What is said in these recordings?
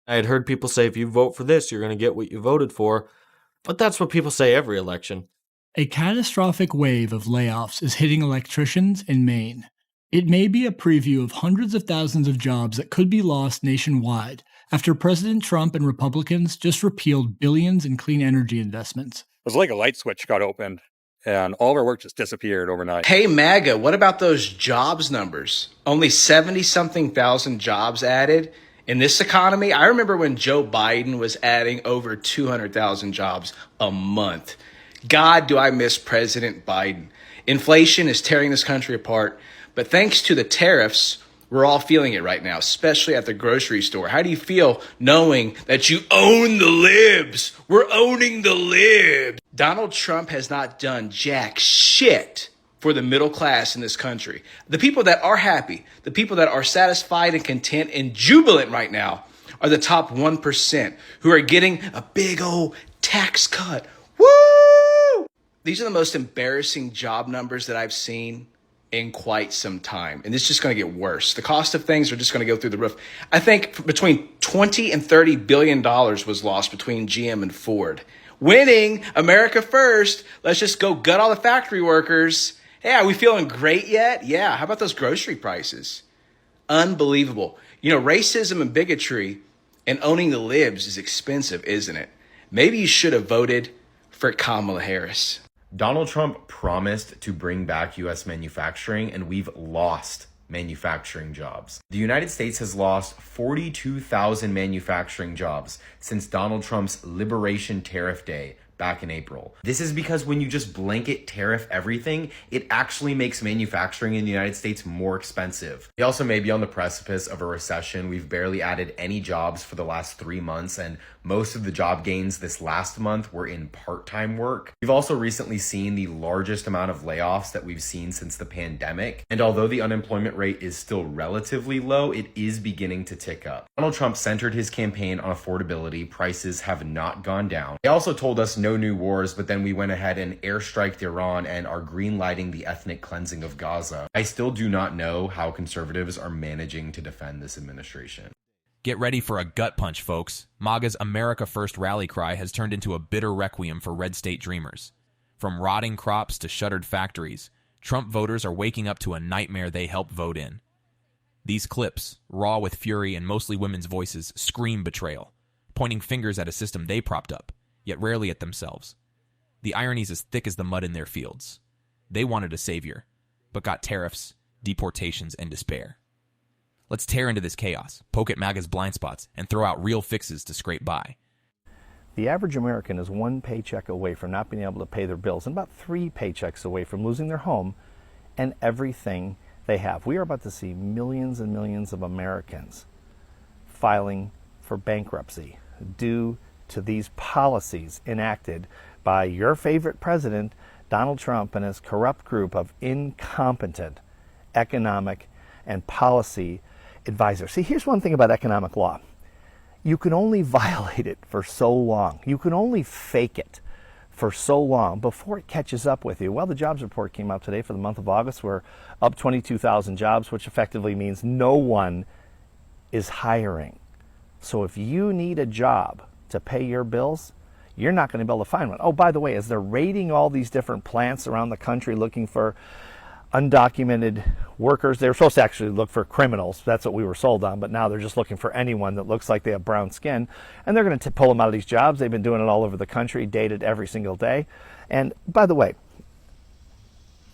I had heard people say if you vote for this, you're going to get what you voted for, but that's what people say every election. A catastrophic wave of layoffs is hitting electricians in Maine. It may be a preview of hundreds of thousands of jobs that could be lost nationwide after President Trump and Republicans just repealed billions in clean energy investments. It was like a light switch got opened, and all of our work just disappeared overnight. Hey, MAGA, what about those jobs numbers? Only 70-something thousand jobs added. In this economy, I remember when Joe Biden was adding over 200,000 jobs a month. God, do I miss President Biden. Inflation is tearing this country apart, but thanks to the tariffs, we're all feeling it right now, especially at the grocery store. How do you feel knowing that you own the libs? We're owning the libs. Donald Trump has not done jack shit for the middle class in this country. The people that are happy, the people that are satisfied and content and jubilant right now are the top 1% who are getting a big old tax cut. Woo! These are the most embarrassing job numbers that I've seen in quite some time. And it's just going to get worse. The cost of things are just going to go through the roof. I think between 20 and $30 billion was lost between GM and Ford. Winning America first. Let's just go gut all the factory workers. Hey, are we feeling great yet? Yeah. How about those grocery prices? Unbelievable. You know, racism and bigotry and owning the libs is expensive, isn't it? Maybe you should have voted for Kamala Harris. Donald Trump promised to bring back U.S. manufacturing, and we've lost manufacturing jobs. The United States has lost 42,000 manufacturing jobs since Donald Trump's Liberation Tariff Day back in April. This is because when you just blanket tariff everything, it actually makes manufacturing in the United States more expensive. We also may be on the precipice of a recession. We've barely added any jobs for the last 3 months, and most of the job gains this last month were in part-time work. We've also recently seen the largest amount of layoffs that we've seen since the pandemic. And although the unemployment rate is still relatively low, it is beginning to tick up. Donald Trump centered his campaign on affordability. Prices have not gone down. He also told us no new wars, but then we went ahead and airstriked Iran and are greenlighting the ethnic cleansing of Gaza. I still do not know how conservatives are managing to defend this administration. Get ready for a gut punch, folks. MAGA's America First rally cry has turned into a bitter requiem for red state dreamers. From rotting crops to shuttered factories, Trump voters are waking up to a nightmare they helped vote in. These clips, raw with fury and mostly women's voices, scream betrayal, pointing fingers at a system they propped up, yet rarely at themselves. The irony's as thick as the mud in their fields. They wanted a savior, but got tariffs, deportations, and despair. Let's tear into this chaos, poke at MAGA's blind spots, and throw out real fixes to scrape by. The average American is one paycheck away from not being able to pay their bills and about 3 paychecks away from losing their home and everything they have. We are about to see millions and millions of Americans filing for bankruptcy due to these policies enacted by your favorite president, Donald Trump, and his corrupt group of incompetent economic and policy advisors. See, here's one thing about economic law. You can only violate it for so long. You can only fake it for so long before it catches up with you. Well, the jobs report came out today for the month of August. We're up 22,000 jobs, which effectively means no one is hiring. So if you need a job to pay your bills, you're not going to be able to find one. Oh, by the way, as they're raiding all these different plants around the country looking for undocumented workers, they were supposed to actually look for criminals. That's what we were sold on, but now they're just looking for anyone that looks like they have brown skin, and they're going to pull them out of these jobs. They've been doing it all over the country, dated every single day. And by the way,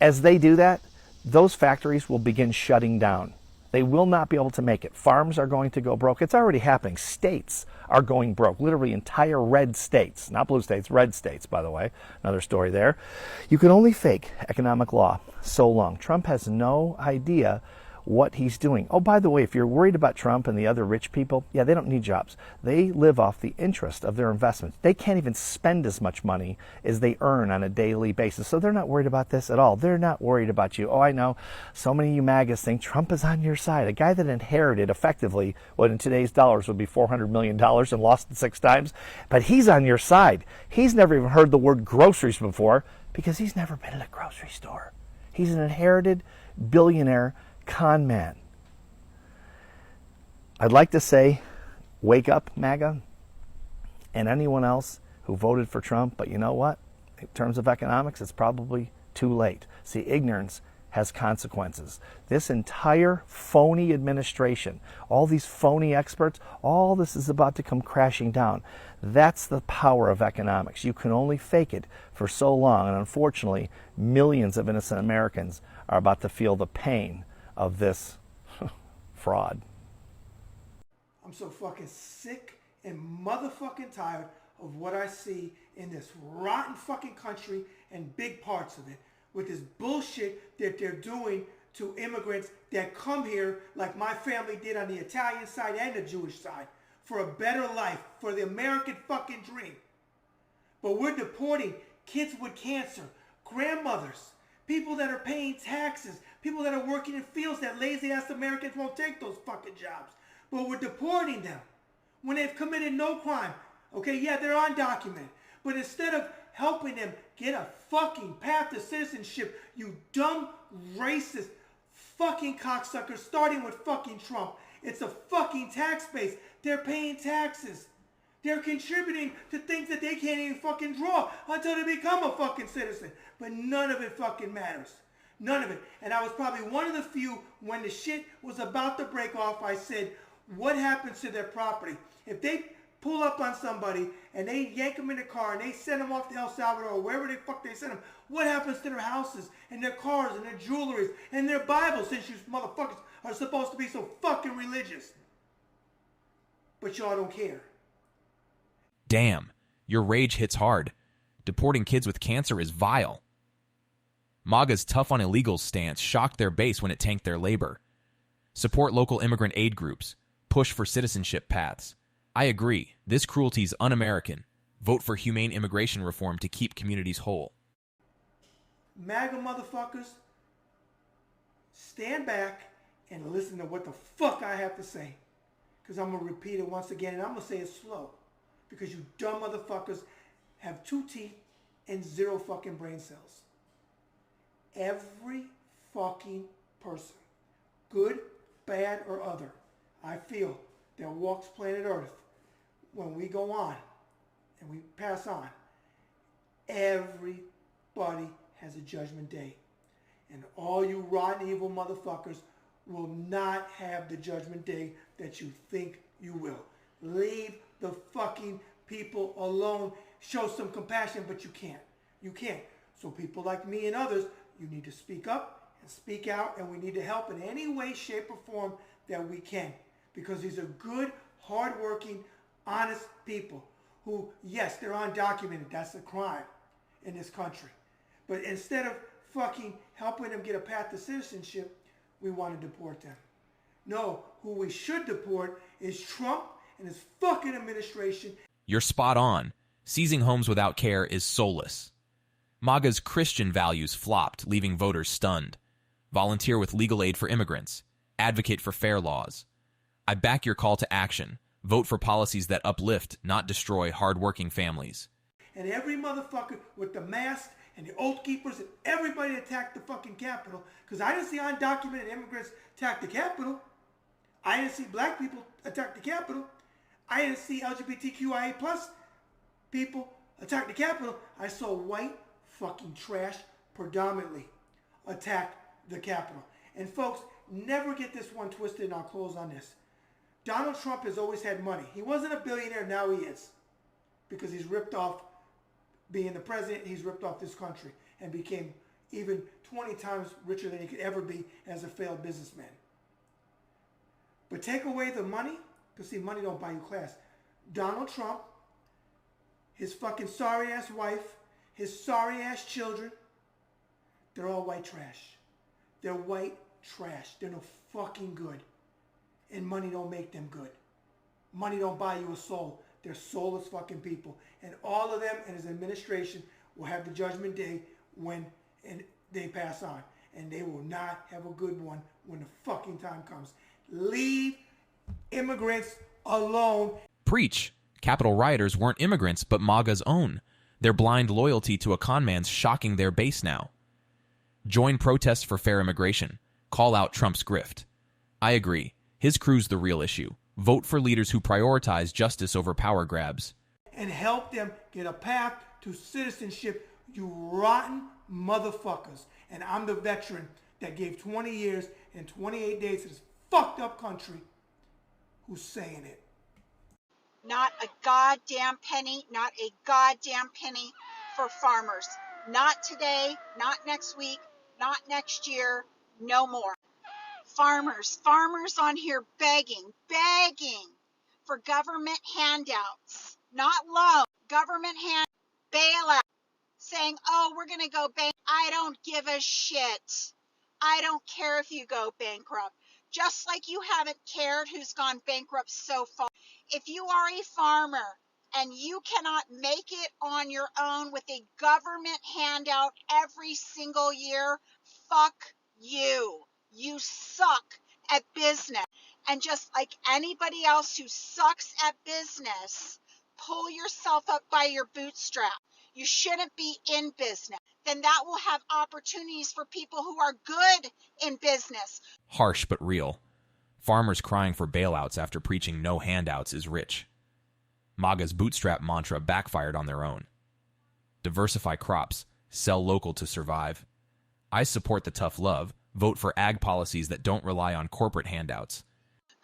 as they do that, those factories will begin shutting down. They will not be able to make it. Farms are going to go broke. It's already happening. States are going broke. Literally entire red states. Not blue states, red states, by the way. Another story there. You can only fake economic law so long. Trump has no idea what he's doing. Oh, by the way, if you're worried about Trump and the other rich people, yeah, they don't need jobs. They live off the interest of their investments. They can't even spend as much money as they earn on a daily basis. So they're not worried about this at all. They're not worried about you. Oh, I know so many of you MAGAs think Trump is on your side. A guy that inherited effectively what in today's dollars would be $400 million and lost it 6 times. But he's on your side. He's never even heard the word groceries before because he's never been in a grocery store. He's an inherited billionaire con man. I'd like to say Wake up, MAGA, and anyone else who voted for Trump. But you know what? In terms of economics, it's probably too late. See, ignorance has consequences. This entire phony administration, all these phony experts, all this is about to come crashing down. That's the power of economics. You can only fake it for so long, and unfortunately, millions of innocent Americans are about to feel the pain of this fraud. I'm so fucking sick and motherfucking tired of what I see in this rotten fucking country and big parts of it, with this bullshit that they're doing to immigrants that come here, like my family did on the Italian side and the Jewish side, for a better life, for the American fucking dream. But we're deporting kids with cancer, grandmothers, people that are paying taxes, people that are working in fields that lazy ass Americans won't take those fucking jobs. But we're deporting them when they've committed no crime. Okay, yeah, they're undocumented. But instead of helping them get a fucking path to citizenship, you dumb, racist, fucking cocksuckers, starting with fucking Trump. It's a fucking tax base. They're paying taxes. They're contributing to things that they can't even fucking draw until they become a fucking citizen. But none of it fucking matters. None of it. And I was probably one of the few, when the shit was about to break off, I said, what happens to their property? If they pull up on somebody and they yank them in the car and they send them off to El Salvador or wherever the fuck they send them, what happens to their houses and their cars and their jewelry and their Bibles, since you motherfuckers are supposed to be so fucking religious? But y'all don't care. Damn, your rage hits hard. Deporting kids with cancer is vile. MAGA's tough on illegals stance shocked their base when it tanked their labor. Support local immigrant aid groups. Push for citizenship paths. I agree, this cruelty's un-American. Vote for humane immigration reform to keep communities whole. MAGA motherfuckers, stand back and listen to what the fuck I have to say. Because I'm going to repeat it once again, and I'm going to say it slow. Because you dumb motherfuckers have 2 teeth and 0 fucking brain cells. Every fucking person, good, bad, or other, I feel, that walks planet Earth, when we go on and we pass on, everybody has a judgment day. And all you rotten, evil motherfuckers will not have the judgment day that you think you will. Leave the fucking people alone. Show some compassion, but you can't. You can't. So people like me and others, you need to speak up and speak out, and we need to help in any way, shape, or form that we can. Because these are good, hardworking, honest people who, yes, they're undocumented. That's a crime in this country. But instead of fucking helping them get a path to citizenship, we want to deport them. No, who we should deport is Trump and his fucking administration. You're spot on. Seizing homes without care is soulless. MAGA's Christian values flopped, leaving voters stunned. Volunteer with legal aid for immigrants. Advocate for fair laws. I back your call to action. Vote for policies that uplift, not destroy hard-working families. And every motherfucker with the mask and the oath keepers and everybody attacked the fucking Capitol, because I didn't see undocumented immigrants attack the Capitol. I didn't see black people attack the Capitol. I didn't see LGBTQIA plus people attack the Capitol. I saw white fucking trash predominantly attack the Capitol. And folks, never get this one twisted, and I'll close on this. Donald Trump has always had money. He wasn't a billionaire, now he is. Because he's ripped off being the president, he's ripped off this country and became even 20 times richer than he could ever be as a failed businessman. But take away the money, because see, money don't buy you class. Donald Trump, his fucking sorry ass wife, his sorry ass children, they're all white trash. They're white trash. They're no fucking good. And money don't make them good. Money don't buy you a soul. They're soulless fucking people. And all of them and his administration will have the judgment day when they pass on. And they will not have a good one when the fucking time comes. Leave immigrants alone. Preach. Capitol rioters weren't immigrants, but MAGA's own. Their blind loyalty to a conman's shocking their base now. Join protests for fair immigration. Call out Trump's grift. I agree. His crew's the real issue. Vote for leaders who prioritize justice over power grabs. And help them get a path to citizenship, you rotten motherfuckers. And I'm the veteran that gave 20 years and 28 days to this fucked up country who's saying it. Not a goddamn penny, not a goddamn penny for farmers. Not today, not next week, not next year, no more. Farmers on here begging for government handouts, not loans, government bailout, saying, oh, we're going to go bankrupt. I don't give a shit. I don't care if you go bankrupt. Just like you haven't cared who's gone bankrupt so far. If you are a farmer and you cannot make it on your own with a government handout every single year, fuck you. You suck at business. And just like anybody else who sucks at business, pull yourself up by your bootstrap. You shouldn't be in business. Then that will have opportunities for people who are good in business. Harsh but real. Farmers crying for bailouts after preaching no handouts is rich. MAGA's bootstrap mantra backfired on their own. Diversify crops, sell local to survive. I support the tough love, vote for ag policies that don't rely on corporate handouts.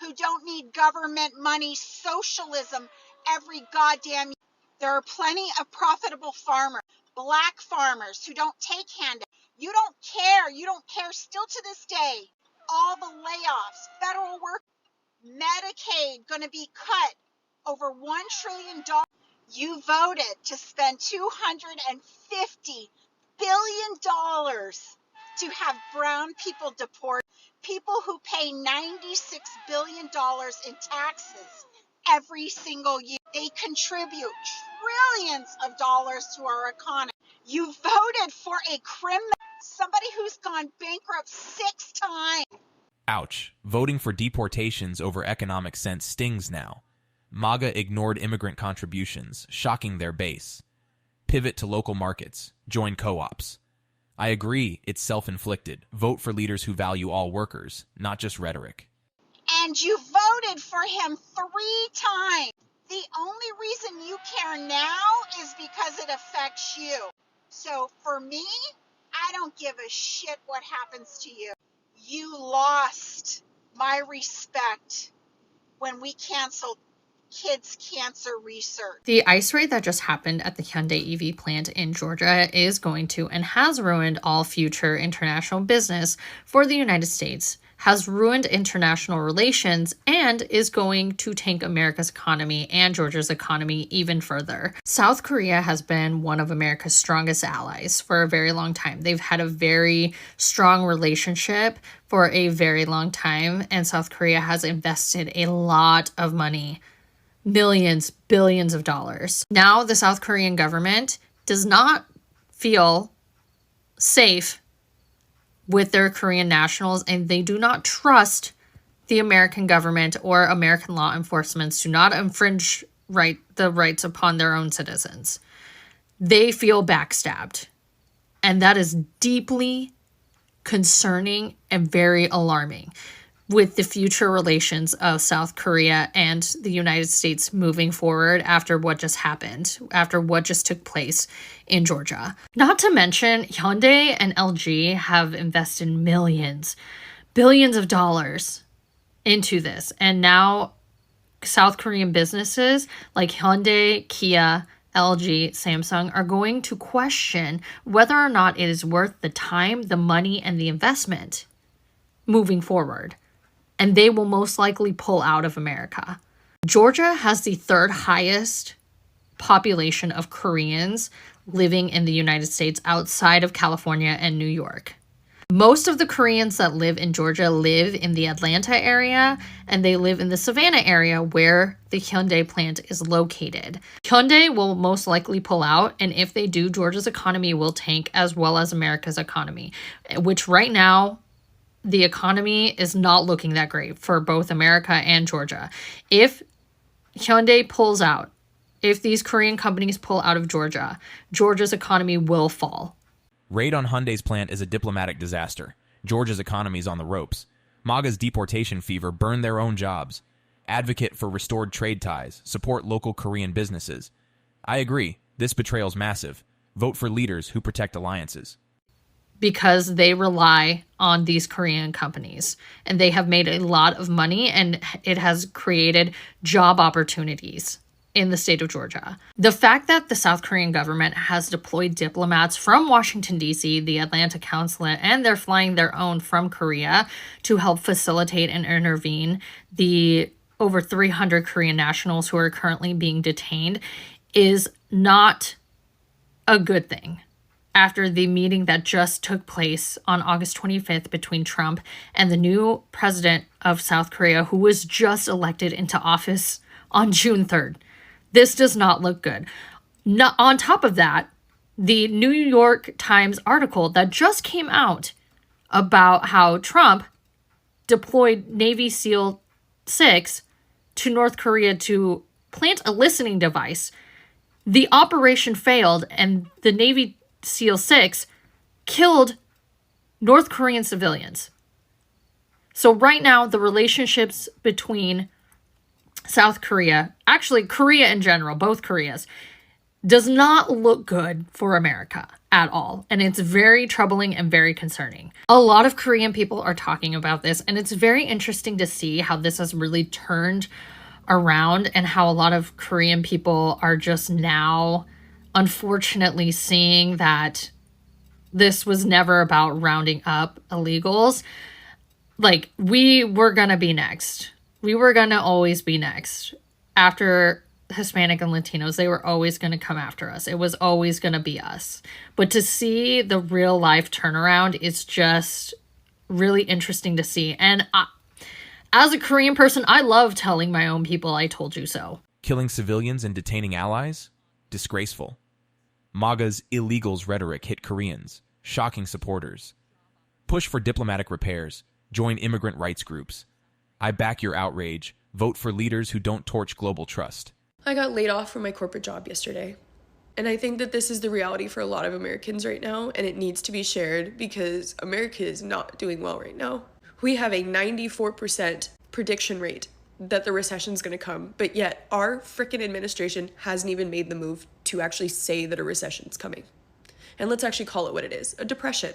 Who don't need government money, socialism every goddamn year. There are plenty of profitable farmers, black farmers who don't take handouts. You don't care still to this day. All the layoffs, federal work, Medicaid going to be cut over $1 trillion. You voted to spend $250 billion to have brown people deported, people who pay $96 billion in taxes every single year. They contribute trillions of dollars to our economy. You voted for a criminal, somebody who's gone bankrupt 6 times. Ouch. Voting for deportations over economic sense stings now. MAGA ignored immigrant contributions, shocking their base. Pivot to local markets. Join co-ops. I agree, it's self-inflicted. Vote for leaders who value all workers, not just rhetoric. And you voted for him 3 times. The only reason you care now is because it affects you. So for me, I don't give a shit what happens to you. You lost my respect when we canceled kids' cancer research. The ICE raid that just happened at the Hyundai EV plant in Georgia is going to and has ruined all future international business for the United States, has ruined international relations, and is going to tank America's economy and Georgia's economy even further. South Korea has been one of America's strongest allies for a very long time. They've had a very strong relationship for a very long time, and South Korea has invested a lot of money, millions, billions of dollars. Now the South Korean government does not feel safe with their Korean nationals, and they do not trust the American government or American law enforcement to not infringe the rights upon their own citizens. They feel backstabbed, and that is deeply concerning and very alarming with the future relations of South Korea and the United States moving forward after what just happened, after what just took place in Georgia. Not to mention, Hyundai and LG have invested millions, billions of dollars into this. And now South Korean businesses like Hyundai, Kia, LG, Samsung are going to question whether or not it is worth the time, the money, and the investment moving forward. And they will most likely pull out of America. Georgia has the 3rd highest population of Koreans living in the United States outside of California and New York. Most of the Koreans that live in Georgia live in the Atlanta area, and they live in the Savannah area where the Hyundai plant is located. Hyundai will most likely pull out, and if they do, Georgia's economy will tank as well as America's economy, which right now, the economy is not looking that great for both America and Georgia. If Hyundai pulls out, if these Korean companies pull out of Georgia, Georgia's economy will fall. Raid on Hyundai's plant is a diplomatic disaster. Georgia's economy is on the ropes. MAGA's deportation fever burned their own jobs. advocate for restored trade ties, support local Korean businesses. I agree, this betrayal's massive. Vote for leaders who protect alliances. Because they rely on these Korean companies and they have made a lot of money and it has created job opportunities in the state of Georgia. The fact that the South Korean government has deployed diplomats from Washington, D.C., the Atlanta consulate, and they're flying their own from Korea to help facilitate and intervene the over 300 Korean nationals who are currently being detained is not a good thing. After the meeting that just took place on August 25th between Trump and the new president of South Korea, who was just elected into office on June 3rd. This does not look good. On top of that, the New York Times article that just came out about how Trump deployed Navy SEAL 6 to North Korea to plant a listening device. The operation failed and the Navy SEAL 6 killed North Korean civilians. So right now, the relationships between South Korea, actually Korea in general, both Koreas, does not look good for America at all. And it's very troubling and very concerning. A lot of Korean people are talking about this, and it's very interesting to see how this has really turned around and how a lot of Korean people are just now unfortunately seeing that this was never about rounding up illegals. Like, we were gonna be next. We were gonna always be next. After Hispanic and Latinos, they were always gonna come after us. It was always gonna be us. But to see the real life turnaround is just really interesting to see. And as a Korean person, I love telling my own people I told you so. Killing civilians and detaining allies? Disgraceful. MAGA's illegals rhetoric hit Koreans, shocking supporters. Push for diplomatic repairs. Join immigrant rights groups. I back your outrage. Vote for leaders who don't torch global trust. I got laid off from my corporate job yesterday. And I think that this is the reality for a lot of Americans right now, and it needs to be shared because America is not doing well right now. We have a 94% prediction rate that the recession is going to come, but yet our frickin' administration hasn't even made the move to actually say that a recession is coming. And let's actually call it what it is, a depression.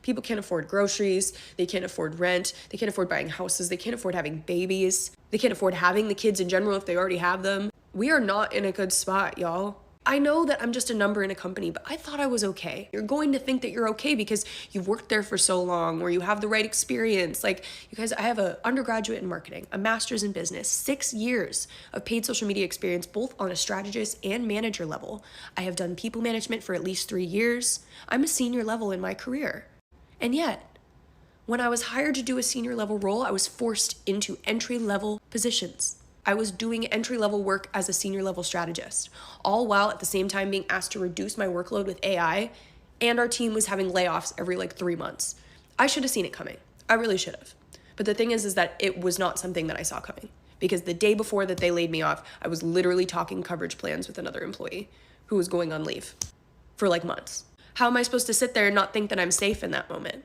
People can't afford groceries, they can't afford rent, they can't afford buying houses, they can't afford having babies, they can't afford having the kids in general if they already have them. We are not in a good spot, y'all. I know that I'm just a number in a company, but I thought I was okay. You're going to think that you're okay because you've worked there for so long or you have the right experience. Like, you guys, I have an undergraduate in marketing, a master's in business, 6 years of paid social media experience, both on a strategist and manager level. I have done people management for at least 3 years. I'm a senior level in my career. And yet, when I was hired to do a senior level role, I was forced into entry level positions. I was doing entry-level work as a senior-level strategist, all while at the same time being asked to reduce my workload with AI, and our team was having layoffs every 3 months. I should have seen it coming. I really should have. But the thing is that it was not something that I saw coming, because the day before that they laid me off, I was literally talking coverage plans with another employee who was going on leave for months. How am I supposed to sit there and not think that I'm safe in that moment?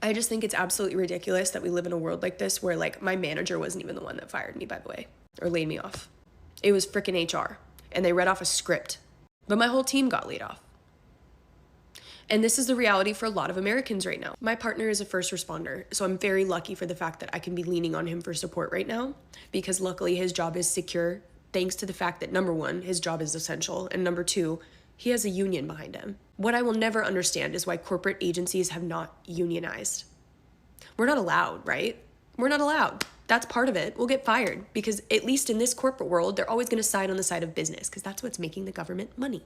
I just think it's absolutely ridiculous that we live in a world like this where my manager wasn't even the one that fired me, by the way, or laid me off. It was frickin' HR, and they read off a script, but my whole team got laid off. And this is the reality for a lot of Americans right now. My partner is a first responder, so I'm very lucky for the fact that I can be leaning on him for support right now, because luckily his job is secure, thanks to the fact that number one, his job is essential, and number two, he has a union behind him. What I will never understand is why corporate agencies have not unionized. We're not allowed, right? We're not allowed. That's part of it. We'll get fired because at least in this corporate world, they're always going to side on the side of business because that's what's making the government money.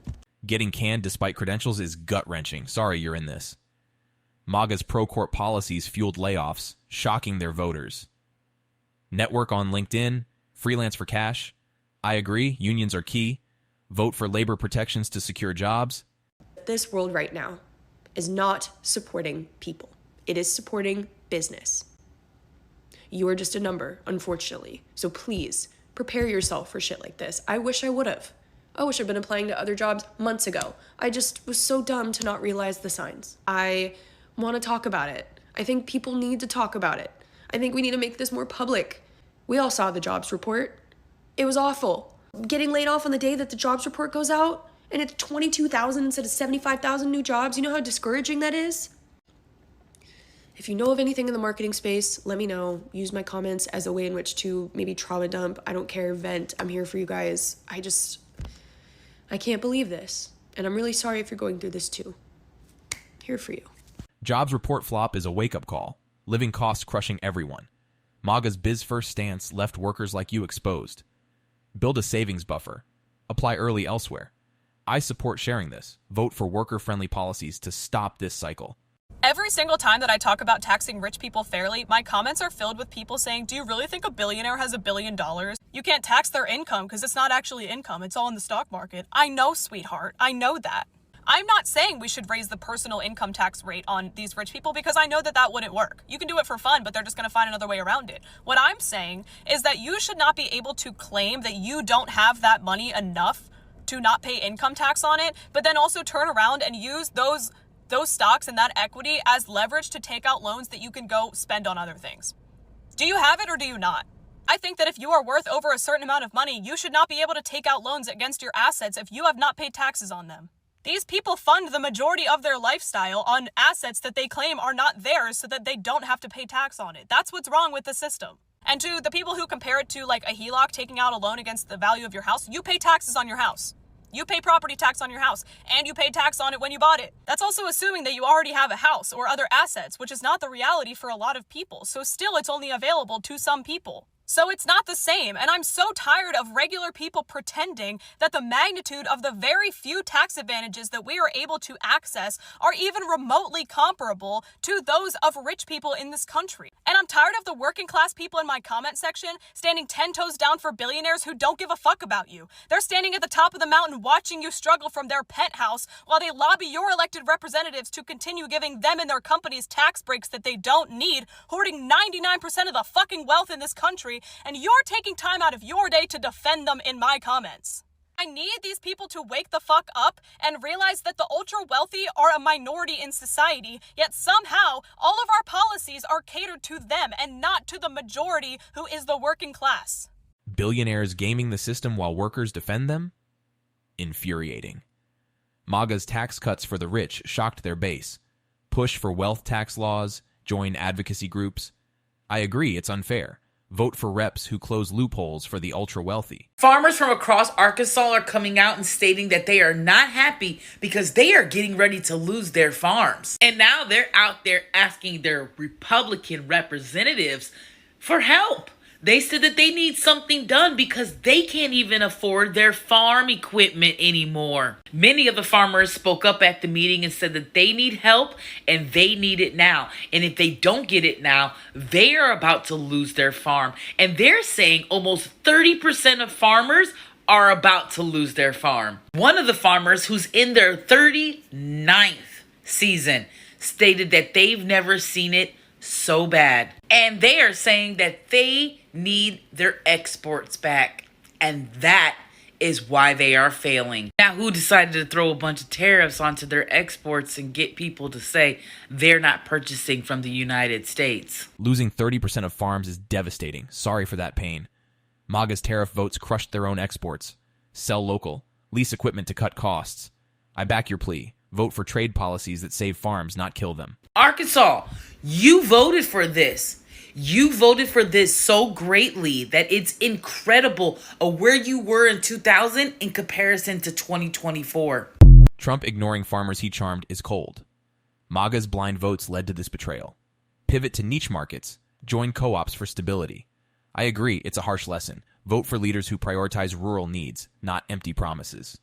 Getting canned despite credentials is gut-wrenching. Sorry you're in this. MAGA's pro-court policies fueled layoffs, shocking their voters. Network on LinkedIn, freelance for cash. I agree, unions are key. Vote for labor protections to secure jobs. This world right now is not supporting people. It is supporting business. You are just a number, unfortunately. So please prepare yourself for shit like this. I wish I would have. I wish I'd been applying to other jobs months ago. I just was so dumb to not realize the signs. I want to talk about it. I think people need to talk about it. I think we need to make this more public. We all saw the jobs report. It was awful. Getting laid off on the day that the jobs report goes out, and it's 22,000 instead of 75,000 new jobs. You know how discouraging that is? If you know of anything in the marketing space, let me know. Use my comments as a way in which to maybe trauma dump. I don't care, vent. I'm here for you guys. I can't believe this. And I'm really sorry if you're going through this too. Here for you. Jobs report flop is a wake-up call. Living costs crushing everyone. MAGA's biz-first stance left workers like you exposed. Build a savings buffer. Apply early elsewhere. I support sharing this. Vote for worker-friendly policies to stop this cycle. Every single time that I talk about taxing rich people fairly, my comments are filled with people saying, do you really think a billionaire has $1 billion? You can't tax their income because it's not actually income. It's all in the stock market. I know, sweetheart. I know that. I'm not saying we should raise the personal income tax rate on these rich people because I know that that wouldn't work. You can do it for fun, but they're just going to find another way around it. What I'm saying is that you should not be able to claim that you don't have that money enough to not pay income tax on it, but then also turn around and use those stocks and that equity as leverage to take out loans that you can go spend on other things. Do you have it or do you not? I think that if you are worth over a certain amount of money, you should not be able to take out loans against your assets if you have not paid taxes on them. These people fund the majority of their lifestyle on assets that they claim are not theirs so that they don't have to pay tax on it. That's what's wrong with the system. And to the people who compare it to like a HELOC, taking out a loan against the value of your house, you pay taxes on your house. You pay property tax on your house, and you paid tax on it when you bought it. That's also assuming that you already have a house or other assets, which is not the reality for a lot of people. So still, it's only available to some people. So it's not the same, and I'm so tired of regular people pretending that the magnitude of the very few tax advantages that we are able to access are even remotely comparable to those of rich people in this country. And I'm tired of the working class people in my comment section standing 10 toes down for billionaires who don't give a fuck about you. They're standing at the top of the mountain watching you struggle from their penthouse while they lobby your elected representatives to continue giving them and their companies tax breaks that they don't need, hoarding 99% of the fucking wealth in this country, and you're taking time out of your day to defend them in my comments. I need these people to wake the fuck up and realize that the ultra wealthy are a minority in society, yet somehow all of our policies are catered to them and not to the majority who is the working class. Billionaires gaming the system while workers defend them? Infuriating. MAGA's tax cuts for the rich shocked their base. Push for wealth tax laws, join advocacy groups. I agree it's unfair. Vote for reps who close loopholes for the ultra-wealthy. Farmers from across Arkansas are coming out and stating that they are not happy because they are getting ready to lose their farms. And now they're out there asking their Republican representatives for help. They said that they need something done because they can't even afford their farm equipment anymore. Many of the farmers spoke up at the meeting and said that they need help and they need it now. And if they don't get it now, they are about to lose their farm. And they're saying almost 30% of farmers are about to lose their farm. One of the farmers, who's in their 39th season, stated that they've never seen it so bad. And they are saying that they need their exports back. And that is why they are failing. Now, who decided to throw a bunch of tariffs onto their exports and get people to say they're not purchasing from the United States? Losing 30% of farms is devastating. Sorry for that pain. MAGA's tariff votes crushed their own exports. Sell local. Lease equipment to cut costs. I back your plea. Vote for trade policies that save farms, not kill them. Arkansas, you voted for this. You voted for this so greatly that it's incredible of where you were in 2000 in comparison to 2024. Trump ignoring farmers he charmed is cold. MAGA's blind votes led to this betrayal. Pivot to niche markets. Join co-ops for stability. I agree, it's a harsh lesson. Vote for leaders who prioritize rural needs, not empty promises.